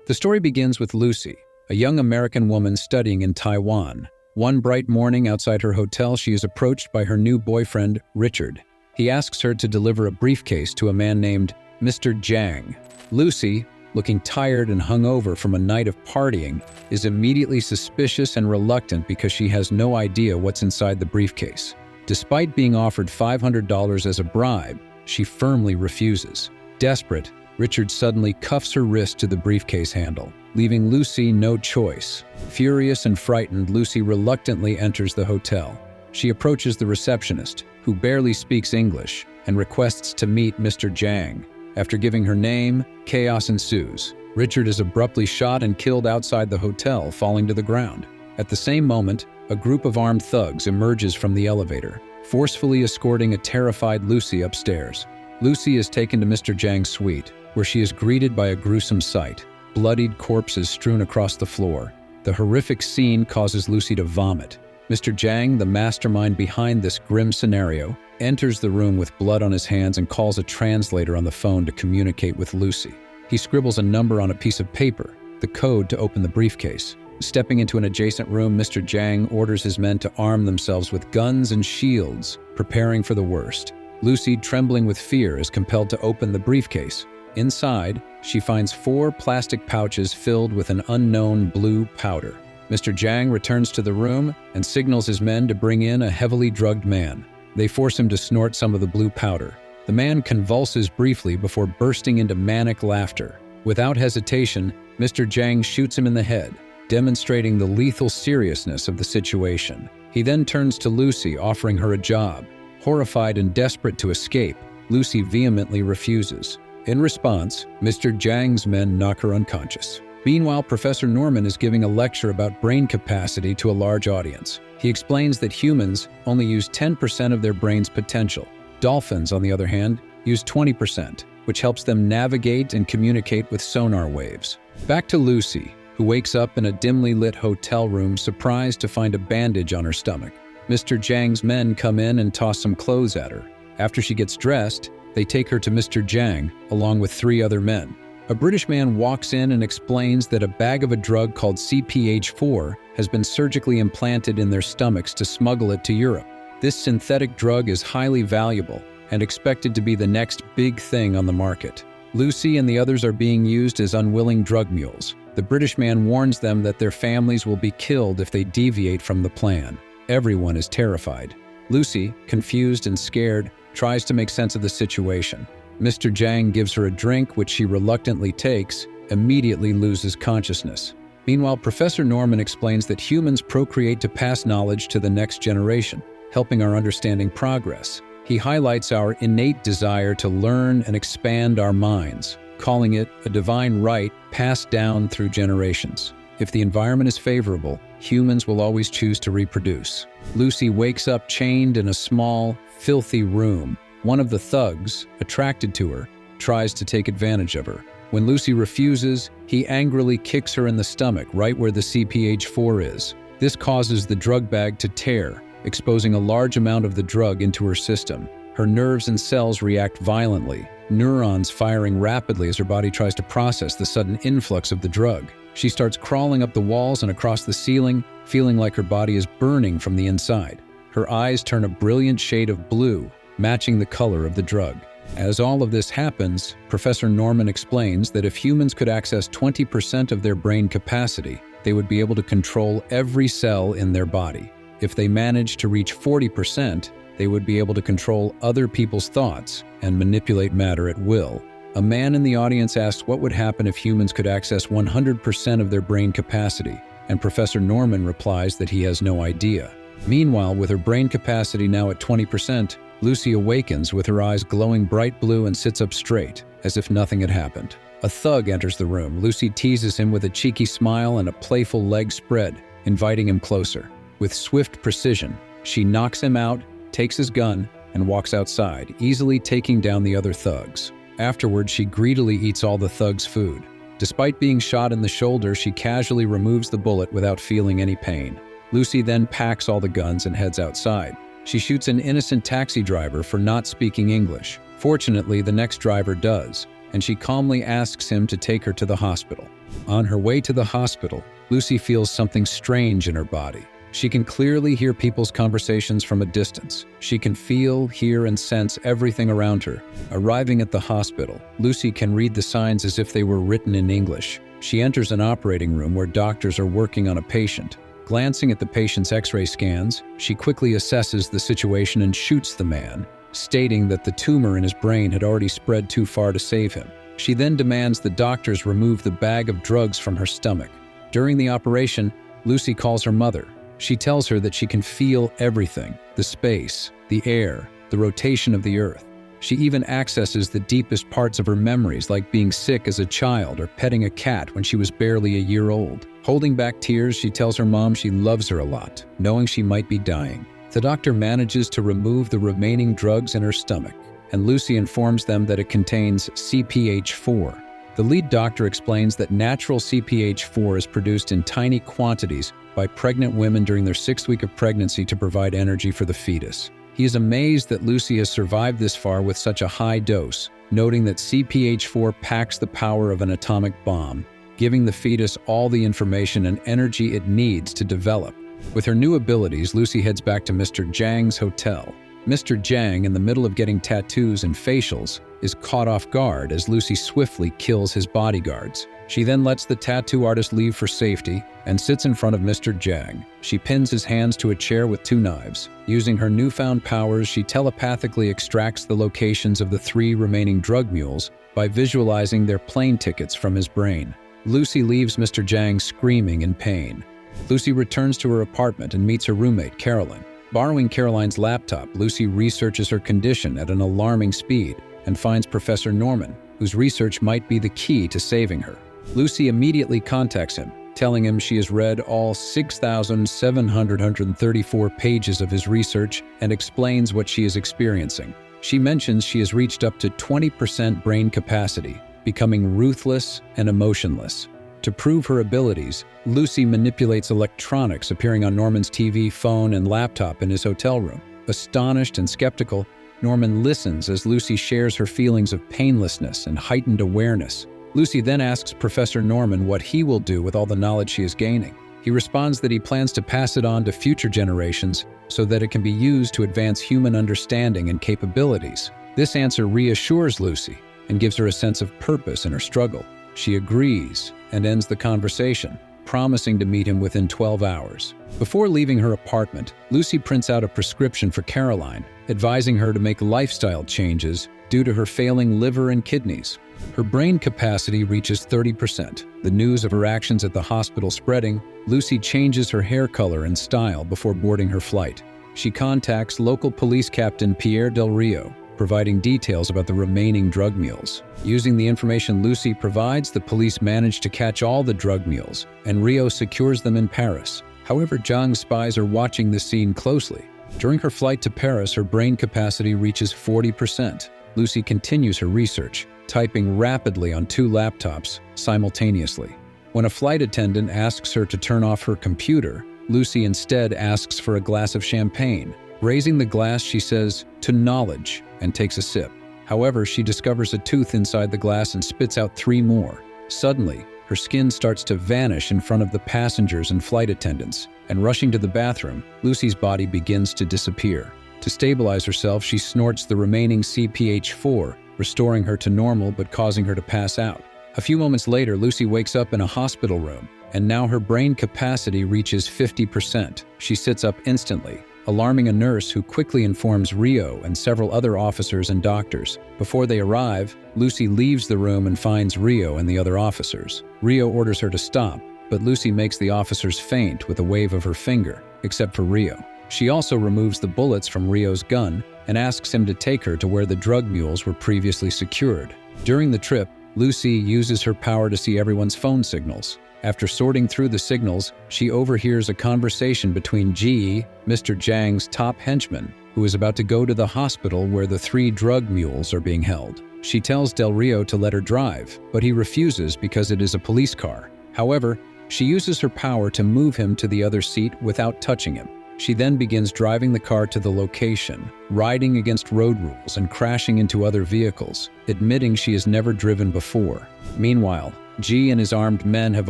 The story begins with Lucy, a young American woman studying in Taiwan. One bright morning outside her hotel, she is approached by her new boyfriend, Richard. He asks her to deliver a briefcase to a man named Mr. Jiang. Lucy, looking tired and hungover from a night of partying, is immediately suspicious and reluctant because she has no idea what's inside the briefcase. Despite being offered $500 as a bribe, she firmly refuses. Desperate, Richard suddenly cuffs her wrist to the briefcase handle, leaving Lucy no choice. Furious and frightened, Lucy reluctantly enters the hotel. She approaches the receptionist, who barely speaks English, and requests to meet Mr. Jiang. After giving her name, chaos ensues. Richard is abruptly shot and killed outside the hotel, falling to the ground. At the same moment, a group of armed thugs emerges from the elevator, forcefully escorting a terrified Lucy upstairs. Lucy is taken to Mr. Jiang's suite, where she is greeted by a gruesome sight: bloodied corpses strewn across the floor. The horrific scene causes Lucy to vomit. Mr. Jiang, the mastermind behind this grim scenario, enters the room with blood on his hands and calls a translator on the phone to communicate with Lucy. He scribbles a number on a piece of paper, the code to open the briefcase. Stepping into an adjacent room, Mr. Jiang orders his men to arm themselves with guns and shields, preparing for the worst. Lucy, trembling with fear, is compelled to open the briefcase. Inside, she finds 4 plastic pouches filled with an unknown blue powder. Mr. Jiang returns to the room and signals his men to bring in a heavily drugged man. They force him to snort some of the blue powder. The man convulses briefly before bursting into manic laughter. Without hesitation, Mr. Jiang shoots him in the head, demonstrating the lethal seriousness of the situation. He then turns to Lucy, offering her a job. Horrified and desperate to escape, Lucy vehemently refuses. In response, Mr. Jiang's men knock her unconscious. Meanwhile, Professor Norman is giving a lecture about brain capacity to a large audience. He explains that humans only use 10% of their brain's potential. Dolphins, on the other hand, use 20%, which helps them navigate and communicate with sonar waves. Back to Lucy, who wakes up in a dimly lit hotel room, surprised to find a bandage on her stomach. Mr. Jiang's men come in and toss some clothes at her. After she gets dressed, they take her to Mr. Jiang, along with 3 other men. A British man walks in and explains that a bag of a drug called CPH4 has been surgically implanted in their stomachs to smuggle it to Europe. This synthetic drug is highly valuable and expected to be the next big thing on the market. Lucy and the others are being used as unwilling drug mules. The British man warns them that their families will be killed if they deviate from the plan. Everyone is terrified. Lucy, confused and scared, tries to make sense of the situation. Mr. Jiang gives her a drink, which she reluctantly takes, immediately loses consciousness. Meanwhile, Professor Norman explains that humans procreate to pass knowledge to the next generation, helping our understanding progress. He highlights our innate desire to learn and expand our minds, calling it a divine right passed down through generations. If the environment is favorable, humans will always choose to reproduce. Lucy wakes up chained in a small, filthy room. One of the thugs, attracted to her, tries to take advantage of her. When Lucy refuses, he angrily kicks her in the stomach, right where the CPH4 is. This causes the drug bag to tear, exposing a large amount of the drug into her system. Her nerves and cells react violently, neurons firing rapidly as her body tries to process the sudden influx of the drug. She starts crawling up the walls and across the ceiling, feeling like her body is burning from the inside. Her eyes turn a brilliant shade of blue, matching the color of the drug. As all of this happens, Professor Norman explains that if humans could access 20% of their brain capacity, they would be able to control every cell in their body. If they managed to reach 40%, they would be able to control other people's thoughts and manipulate matter at will. A man in the audience asks what would happen if humans could access 100% of their brain capacity, and Professor Norman replies that he has no idea. Meanwhile, with her brain capacity now at 20%, Lucy awakens with her eyes glowing bright blue and sits up straight, as if nothing had happened. A thug enters the room. Lucy teases him with a cheeky smile and a playful leg spread, inviting him closer. With swift precision, she knocks him out, takes his gun, and walks outside, easily taking down the other thugs. Afterward, she greedily eats all the thugs' food. Despite being shot in the shoulder, she casually removes the bullet without feeling any pain. Lucy then packs all the guns and heads outside. She shoots an innocent taxi driver for not speaking English. Fortunately, the next driver does, and she calmly asks him to take her to the hospital. On her way to the hospital, Lucy feels something strange in her body. She can clearly hear people's conversations from a distance. She can feel, hear, and sense everything around her. Arriving at the hospital, Lucy can read the signs as if they were written in English. She enters an operating room where doctors are working on a patient. Glancing at the patient's X-ray scans, she quickly assesses the situation and shoots the man, stating that the tumor in his brain had already spread too far to save him. She then demands the doctors remove the bag of drugs from her stomach. During the operation, Lucy calls her mother. She tells her that she can feel everything: the space, the air, the rotation of the earth. She even accesses the deepest parts of her memories, like being sick as a child or petting a cat when she was barely a year old. Holding back tears, she tells her mom she loves her a lot, knowing she might be dying. The doctor manages to remove the remaining drugs in her stomach, and Lucy informs them that it contains CPH4. The lead doctor explains that natural CPH4 is produced in tiny quantities by pregnant women during their 6th week of pregnancy to provide energy for the fetus. He is amazed that Lucy has survived this far with such a high dose, noting that CPH4 packs the power of an atomic bomb, giving the fetus all the information and energy it needs to develop. With her new abilities, Lucy heads back to Mr. Zhang's hotel. Mr. Zhang, in the middle of getting tattoos and facials, is caught off guard as Lucy swiftly kills his bodyguards. She then lets the tattoo artist leave for safety and sits in front of Mr. Zhang. She pins his hands to a chair with 2 knives. Using her newfound powers, she telepathically extracts the locations of the 3 remaining drug mules by visualizing their plane tickets from his brain. Lucy leaves Mr. Zhang screaming in pain. Lucy returns to her apartment and meets her roommate, Carolyn. Borrowing Caroline's laptop, Lucy researches her condition at an alarming speed and finds Professor Norman, whose research might be the key to saving her. Lucy immediately contacts him, telling him she has read all 6,734 pages of his research and explains what she is experiencing. She mentions she has reached up to 20% brain capacity, becoming ruthless and emotionless. To prove her abilities, Lucy manipulates electronics appearing on Norman's TV, phone, and laptop in his hotel room. Astonished and skeptical, Norman listens as Lucy shares her feelings of painlessness and heightened awareness. Lucy then asks Professor Norman what he will do with all the knowledge she is gaining. He responds that he plans to pass it on to future generations so that it can be used to advance human understanding and capabilities. This answer reassures Lucy and gives her a sense of purpose in her struggle. She agrees and ends the conversation, promising to meet him within 12 hours. Before leaving her apartment, Lucy prints out a prescription for Caroline, advising her to make lifestyle changes due to her failing liver and kidneys. Her brain capacity reaches 30%. The news of her actions at the hospital spreading, Lucy changes her hair color and style before boarding her flight. She contacts local police captain Pierre Del Rio, providing details about the remaining drug mules. Using the information Lucy provides, the police manage to catch all the drug mules, and Rio secures them in Paris. However, Zhang's spies are watching the scene closely. During her flight to Paris, her brain capacity reaches 40%. Lucy continues her research, typing rapidly on 2 laptops simultaneously. When a flight attendant asks her to turn off her computer, Lucy instead asks for a glass of champagne. Raising the glass, she says, "To knowledge," and takes a sip. However, she discovers a tooth inside the glass and spits out 3 more. Suddenly, her skin starts to vanish in front of the passengers and flight attendants, and rushing to the bathroom, Lucy's body begins to disappear. To stabilize herself, she snorts the remaining CPH4, restoring her to normal but causing her to pass out. A few moments later, Lucy wakes up in a hospital room, and now her brain capacity reaches 50%. She sits up instantly, alarming a nurse who quickly informs Rio and several other officers and doctors. Before they arrive, Lucy leaves the room and finds Rio and the other officers. Rio orders her to stop, but Lucy makes the officers faint with a wave of her finger, except for Rio. She also removes the bullets from Rio's gun and asks him to take her to where the drug mules were previously secured. During the trip, Lucy uses her power to see everyone's phone signals. After sorting through the signals, she overhears a conversation between Ji, Mr. Zhang's top henchman, who is about to go to the hospital where the 3 drug mules are being held. She tells Del Rio to let her drive, but he refuses because it is a police car. However, she uses her power to move him to the other seat without touching him. She then begins driving the car to the location, riding against road rules and crashing into other vehicles, admitting she has never driven before. Meanwhile, G and his armed men have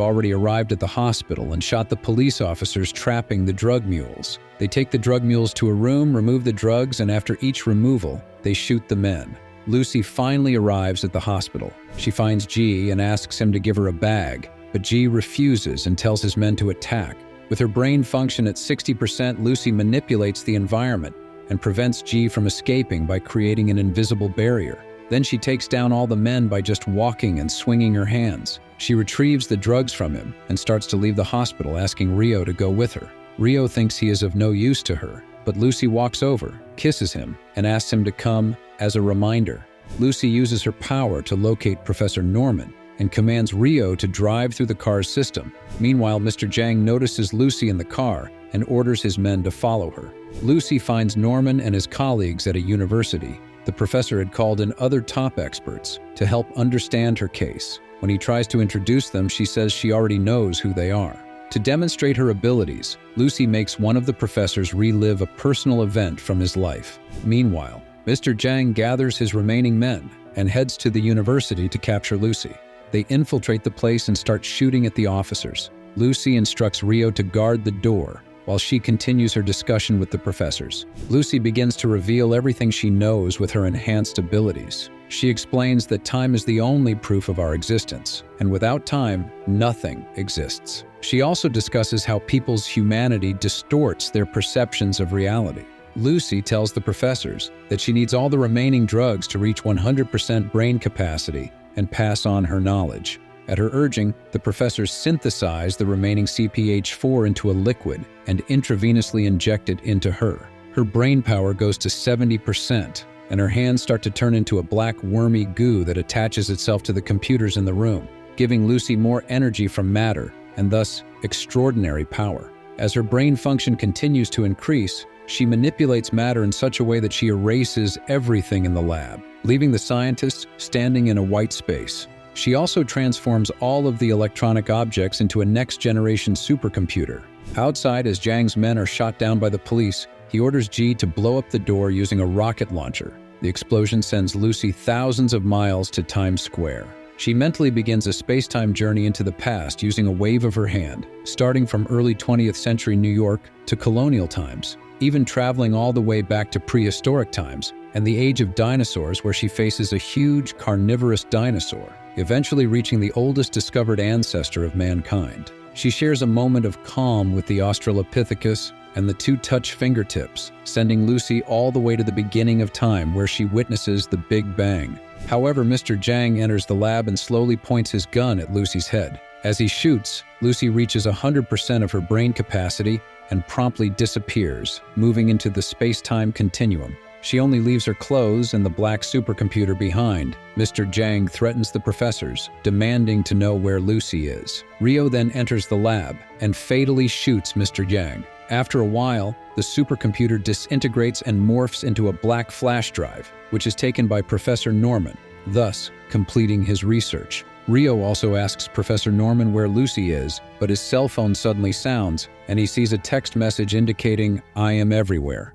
already arrived at the hospital and shot the police officers trapping the drug mules. They take the drug mules to a room, remove the drugs, and after each removal, they shoot the men. Lucy finally arrives at the hospital. She finds G and asks him to give her a bag, but G refuses and tells his men to attack. With her brain function at 60%, Lucy manipulates the environment and prevents G from escaping by creating an invisible barrier. Then she takes down all the men by just walking and swinging her hands. She retrieves the drugs from him and starts to leave the hospital, asking Rio to go with her. Rio thinks he is of no use to her, but Lucy walks over, kisses him, and asks him to come as a reminder. Lucy uses her power to locate Professor Norman and commands Rio to drive through the car's system. Meanwhile, Mr. Jang notices Lucy in the car and orders his men to follow her. Lucy finds Norman and his colleagues at a university. The professor had called in other top experts to help understand her case. When he tries to introduce them, she says she already knows who they are. To demonstrate her abilities, Lucy makes one of the professors relive a personal event from his life. Meanwhile, Mr. Jang gathers his remaining men and heads to the university to capture Lucy. They infiltrate the place and start shooting at the officers. Lucy instructs Rio to guard the door while she continues her discussion with the professors. Lucy begins to reveal everything she knows with her enhanced abilities. She explains that time is the only proof of our existence, and without time, nothing exists. She also discusses how people's humanity distorts their perceptions of reality. Lucy tells the professors that she needs all the remaining drugs to reach 100% brain capacity and pass on her knowledge. At her urging, the professors synthesize the remaining CPH4 into a liquid and intravenously inject it into her. Her brain power goes to 70%, and her hands start to turn into a black wormy goo that attaches itself to the computers in the room, giving Lucy more energy from matter and thus extraordinary power. As her brain function continues to increase, she manipulates matter in such a way that she erases everything in the lab, leaving the scientists standing in a white space. She also transforms all of the electronic objects into a next-generation supercomputer. Outside, as Jang's men are shot down by the police, he orders G to blow up the door using a rocket launcher. The explosion sends Lucy thousands of miles to Times Square. She mentally begins a space-time journey into the past using a wave of her hand, starting from early 20th century New York to colonial times, even traveling all the way back to prehistoric times and the age of dinosaurs, where she faces a huge carnivorous dinosaur, eventually reaching the oldest discovered ancestor of mankind. She shares a moment of calm with the Australopithecus and the two touch fingertips, sending Lucy all the way to the beginning of time, where she witnesses the Big Bang. However, Mr. Jang enters the lab and slowly points his gun at Lucy's head. As he shoots, Lucy reaches 100% of her brain capacity and promptly disappears, moving into the space-time continuum. She only leaves her clothes and the black supercomputer behind. Mr. Jang threatens the professors, demanding to know where Lucy is. Rio then enters the lab and fatally shoots Mr. Jang. After a while, the supercomputer disintegrates and morphs into a black flash drive, which is taken by Professor Norman, thus completing his research. Rio also asks Professor Norman where Lucy is, but his cell phone suddenly sounds, and he sees a text message indicating, "I am everywhere."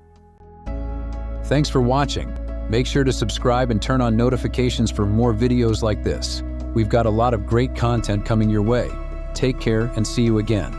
Thanks for watching. Make sure to subscribe and turn on notifications for more videos like this. We've got a lot of great content coming your way. Take care and see you again.